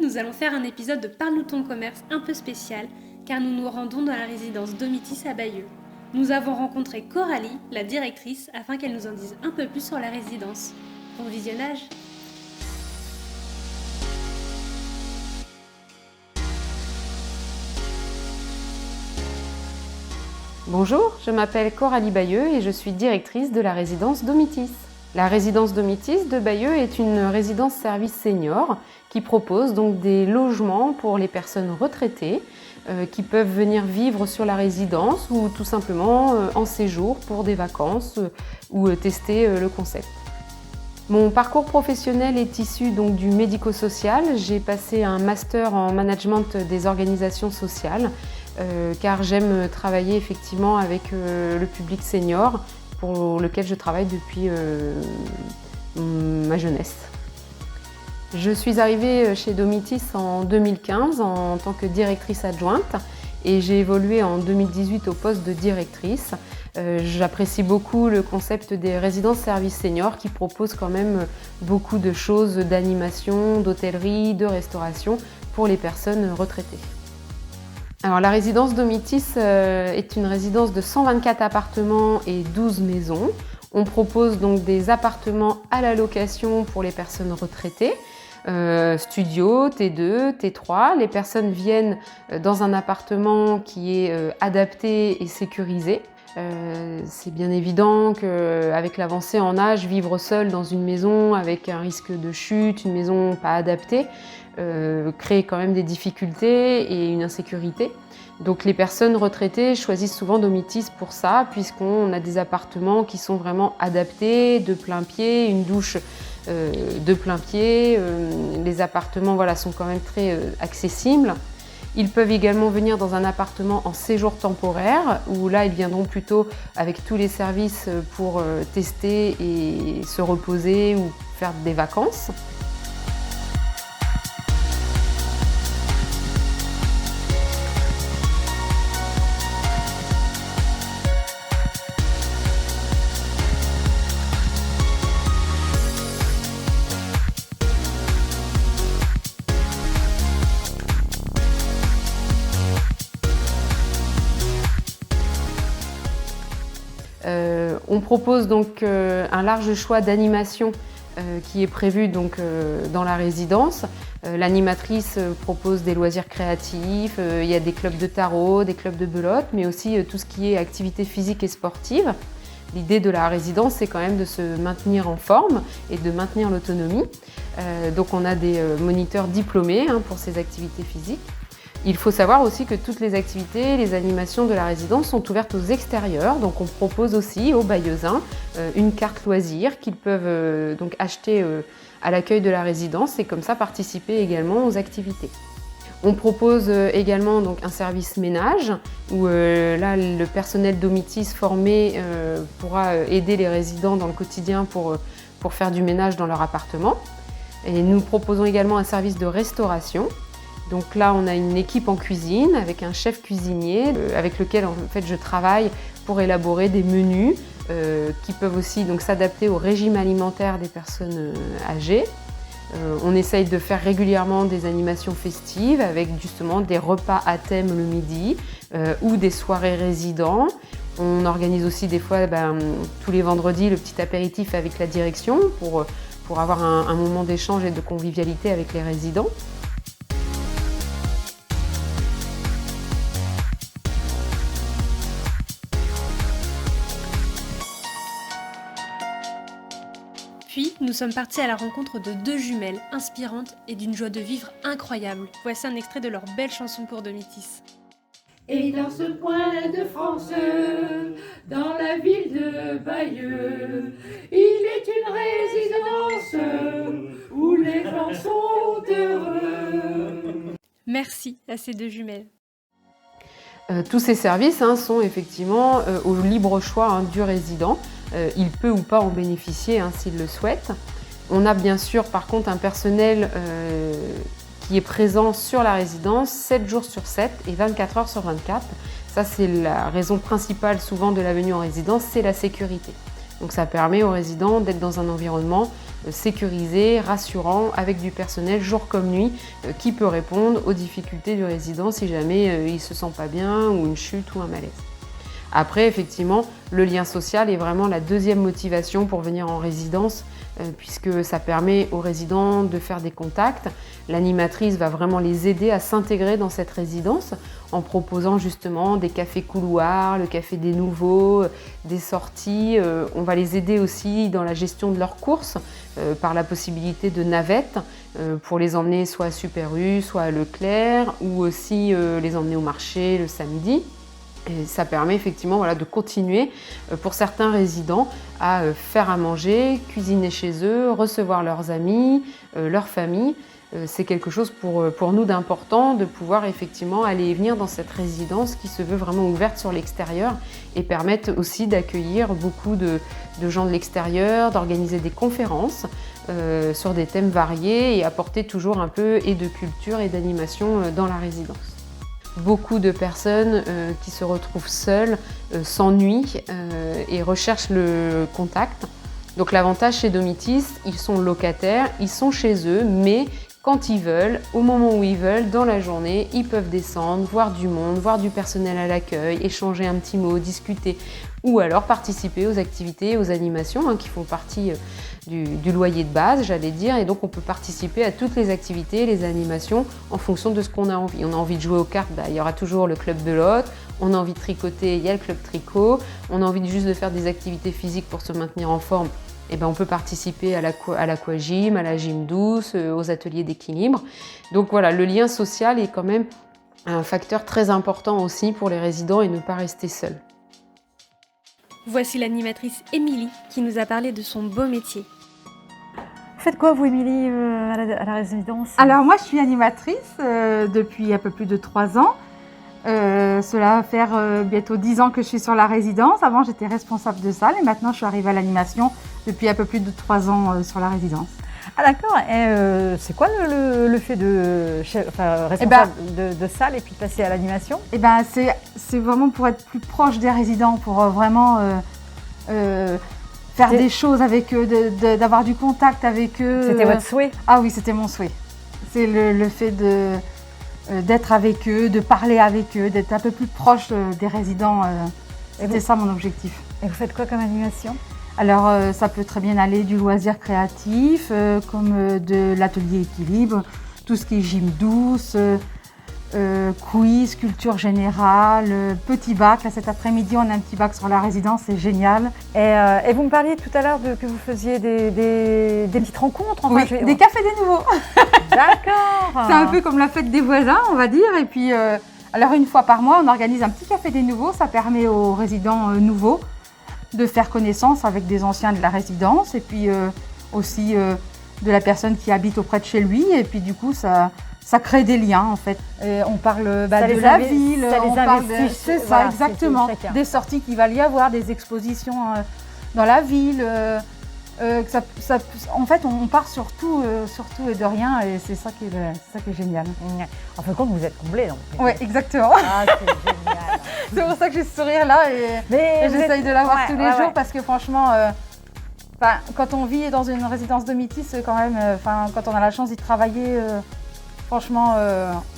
nous allons faire un épisode de Parle-nous ton commerce un peu spécial, car nous nous rendons dans la résidence Domitis à Bayeux. Nous avons rencontré Coralie, la directrice, afin qu'elle nous en dise un peu plus sur la résidence. Bon visionnage! Bonjour, je m'appelle Coralie Bayeux et je suis directrice de la résidence Domitis. La résidence Domitis de Bayeux est une résidence service senior qui propose donc des logements pour les personnes retraitées qui peuvent venir vivre sur la résidence ou tout simplement en séjour pour des vacances ou tester le concept. Mon parcours professionnel est issu donc du médico-social. J'ai passé un master en management des organisations sociales car j'aime travailler effectivement avec le public senior pour lequel je travaille depuis ma jeunesse. Je suis arrivée chez Domitis en 2015 en tant que directrice adjointe et j'ai évolué en 2018 au poste de directrice. J'apprécie beaucoup le concept des résidences services seniors qui proposent quand même beaucoup de choses d'animation, d'hôtellerie, de restauration pour les personnes retraitées. Alors, la résidence Domitis est une résidence de 124 appartements et 12 maisons. On propose donc des appartements à la location pour les personnes retraitées, studio, T2, T3. Les personnes viennent dans un appartement qui est adapté et sécurisé. C'est bien évident qu'avec l'avancée en âge, vivre seul dans une maison avec un risque de chute, une maison pas adaptée, crée quand même des difficultés et une insécurité. Donc les personnes retraitées choisissent souvent Domitis pour ça, puisqu'on a des appartements qui sont vraiment adaptés, de plein pied, une douche de plein pied. Les appartements sont quand même très accessibles. Ils peuvent également venir dans un appartement en séjour temporaire, où là ils viendront plutôt avec tous les services pour tester et se reposer ou faire des vacances. On propose donc un large choix d'animation qui est prévu donc, dans la résidence. L'animatrice propose des loisirs créatifs, il y a des clubs de tarot, des clubs de belote, mais aussi tout ce qui est activité physique et sportive. L'idée de la résidence, c'est quand même de se maintenir en forme et de maintenir l'autonomie. Donc on a des moniteurs diplômés pour ces activités physiques. Il faut savoir aussi que toutes les activités, les animations de la résidence sont ouvertes aux extérieurs. Donc on propose aussi aux Bayeuxins une carte loisir qu'ils peuvent donc acheter à l'accueil de la résidence et comme ça participer également aux activités. On propose également donc un service ménage où là le personnel Domitis formé pourra aider les résidents dans le quotidien pour faire du ménage dans leur appartement. Et nous proposons également un service de restauration. Donc là, on a une équipe en cuisine avec un chef cuisinier avec lequel en fait, je travaille pour élaborer des menus qui peuvent aussi donc, s'adapter au régime alimentaire des personnes âgées. On essaye de faire régulièrement des animations festives avec justement des repas à thème le midi ou des soirées résidents. On organise aussi des fois tous les vendredis le petit apéritif avec la direction pour avoir un moment d'échange et de convivialité avec les résidents. Puis, nous sommes partis à la rencontre de deux jumelles inspirantes et d'une joie de vivre incroyable. Voici un extrait de leur belle chanson pour Domitis. Et dans ce point de France, dans la ville de Bayeux, il est une résidence où les gens sont heureux. Merci à ces deux jumelles. Tous ces services sont effectivement au libre choix du résident. Il peut ou pas en bénéficier s'il le souhaite. On a bien sûr par contre un personnel qui est présent sur la résidence 7 jours sur 7 et 24 heures sur 24. Ça c'est la raison principale souvent de la venue en résidence, c'est la sécurité. Donc ça permet aux résidents d'être dans un environnement sécurisé, rassurant, avec du personnel jour comme nuit qui peut répondre aux difficultés du résident si jamais il ne se sent pas bien ou une chute ou un malaise. Après, effectivement, le lien social est vraiment la deuxième motivation pour venir en résidence puisque ça permet aux résidents de faire des contacts. L'animatrice va vraiment les aider à s'intégrer dans cette résidence en proposant justement des cafés couloirs, le café des nouveaux, des sorties. On va les aider aussi dans la gestion de leurs courses par la possibilité de navettes pour les emmener soit à Super U, soit à Leclerc ou aussi les emmener au marché le samedi. Et ça permet effectivement de continuer pour certains résidents à faire à manger, cuisiner chez eux, recevoir leurs amis, leur famille. C'est quelque chose pour nous d'important de pouvoir effectivement aller et venir dans cette résidence qui se veut vraiment ouverte sur l'extérieur et permettre aussi d'accueillir beaucoup de gens de l'extérieur, d'organiser des conférences sur des thèmes variés et apporter toujours un peu et de culture et d'animation dans la résidence. Beaucoup de personnes qui se retrouvent seules s'ennuient et recherchent le contact. Donc l'avantage chez Domitis, ils sont locataires, ils sont chez eux, mais quand ils veulent, au moment où ils veulent, dans la journée, ils peuvent descendre, voir du monde, voir du personnel à l'accueil, échanger un petit mot, discuter ou alors participer aux activités, aux animations qui font partie du loyer de base, j'allais dire. Et donc on peut participer à toutes les activités, les animations en fonction de ce qu'on a envie. On a envie de jouer aux cartes, il y aura toujours le club de l'hôte. On a envie de tricoter, il y a le club tricot. On a envie juste de faire des activités physiques pour se maintenir en forme. On peut participer à l'aquagym, à la gym douce, aux ateliers d'équilibre. Donc voilà, le lien social est quand même un facteur très important aussi pour les résidents et ne pas rester seuls. Voici l'animatrice Émilie qui nous a parlé de son beau métier. Vous faites quoi, vous, Émilie, à la résidence? Alors moi, je suis animatrice depuis un peu plus de 3 ans. Cela va faire bientôt 10 ans que je suis sur la résidence. Avant, j'étais responsable de salle et maintenant, je suis arrivée à l'animation depuis un peu plus de 3 ans sur la résidence. Ah d'accord, et c'est quoi le fait de responsable de salle et puis passer à l'animation? C'est vraiment pour être plus proche des résidents, pour vraiment faire des choses avec eux, d'avoir du contact avec eux. C'était votre souhait? Ah oui, c'était mon souhait. C'est le fait d'être avec eux, de parler avec eux, d'être un peu plus proche des résidents. C'était ça mon objectif. Et vous faites quoi comme animation? Alors ça peut très bien aller du loisir créatif, comme de l'atelier équilibre, tout ce qui est gym douce, quiz, culture générale, petit bac. Là, cet après-midi, on a un petit bac sur la résidence, c'est génial. Et vous me parliez tout à l'heure que vous faisiez des petites rencontres. Oui, des cafés des nouveaux. D'accord. C'est un peu comme la fête des voisins, on va dire. Et puis, alors une fois par mois, on organise un petit café des nouveaux. Ça permet aux résidents nouveaux de faire connaissance avec des anciens de la résidence et puis aussi de la personne qui habite auprès de chez lui. Et puis du coup, ça crée des liens en fait. Et on parle de la ville, ça on les parle investit, c'est ça, voilà, exactement. c'est Des sorties qu'il va y avoir, des expositions dans la ville. En fait, on part sur tout et de rien et c'est ça qui est génial. En fin de compte, vous êtes comblés. Oui, exactement. Ah, c'est génial. C'est pour ça que j'ai ce sourire-là et j'essaye de l'avoir tous les jours parce que franchement, quand on vit dans une résidence Domitis, quand même, quand on a la chance d'y travailler, franchement,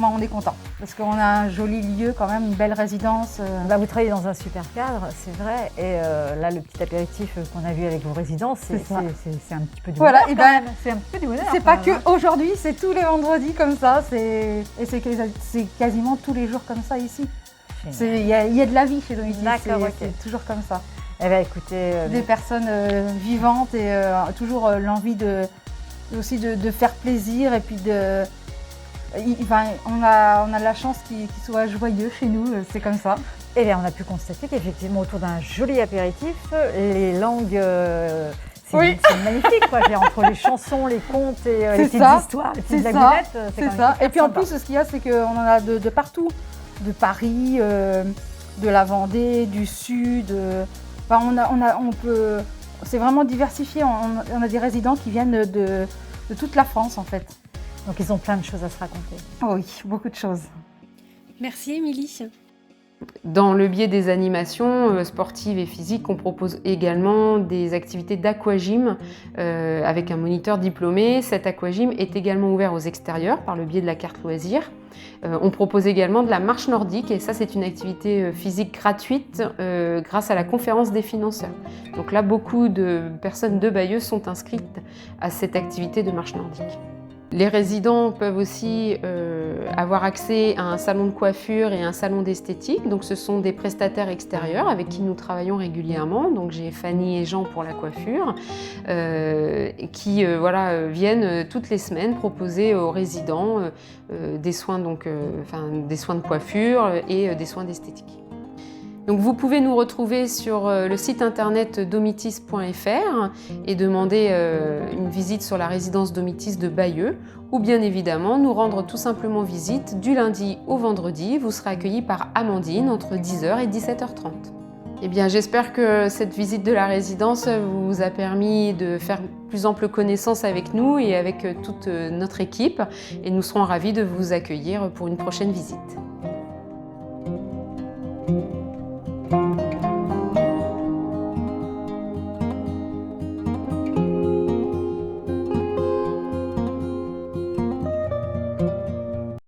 on est content parce qu'on a un joli lieu quand même, une belle résidence. Vous travaillez dans un super cadre, c'est vrai. Et là, le petit apéritif qu'on a vu avec vos résidents, c'est un petit peu du bonheur. Voilà, c'est un petit peu du bonheur. C'est pas que aujourd'hui, c'est tous les vendredis comme ça. Et c'est quasiment tous les jours comme ça ici. Il y a de la vie chez Domitis. C'est toujours comme ça. Eh bien, écoutez, des personnes vivantes et toujours l'envie aussi de faire plaisir et puis on a la chance qu'ils soient joyeux chez nous, c'est comme ça. Et bien, on a pu constater qu'effectivement, autour d'un joli apéritif, les langues, c'est magnifique, quoi. Entre les chansons, les contes et les petites histoires, les petites blagounettes, c'est ça. Et puis en plus, ce qu'il y a, c'est qu'on en a de partout, de Paris, de la Vendée, du Sud. C'est vraiment diversifié. On a des résidents qui viennent de toute la France, en fait. Donc, ils ont plein de choses à se raconter. Oh oui, beaucoup de choses. Merci, Émilie. Dans le biais des animations sportives et physiques, on propose également des activités d'aquagym avec un moniteur diplômé. Cet aquagym est également ouvert aux extérieurs par le biais de la carte loisirs. On propose également de la marche nordique et ça c'est une activité physique gratuite grâce à la conférence des financeurs. Donc là beaucoup de personnes de Bayeux sont inscrites à cette activité de marche nordique. Les résidents peuvent aussi avoir accès à un salon de coiffure et un salon d'esthétique. Donc ce sont des prestataires extérieurs avec qui nous travaillons régulièrement. Donc j'ai Fanny et Jean pour la coiffure qui viennent toutes les semaines proposer aux résidents des soins de coiffure et des soins d'esthétique. Donc vous pouvez nous retrouver sur le site internet domitis.fr et demander une visite sur la résidence Domitis de Bayeux ou bien évidemment nous rendre tout simplement visite du lundi au vendredi. Vous serez accueillis par Amandine entre 10h et 17h30. Eh bien, j'espère que cette visite de la résidence vous a permis de faire plus ample connaissance avec nous et avec toute notre équipe et nous serons ravis de vous accueillir pour une prochaine visite.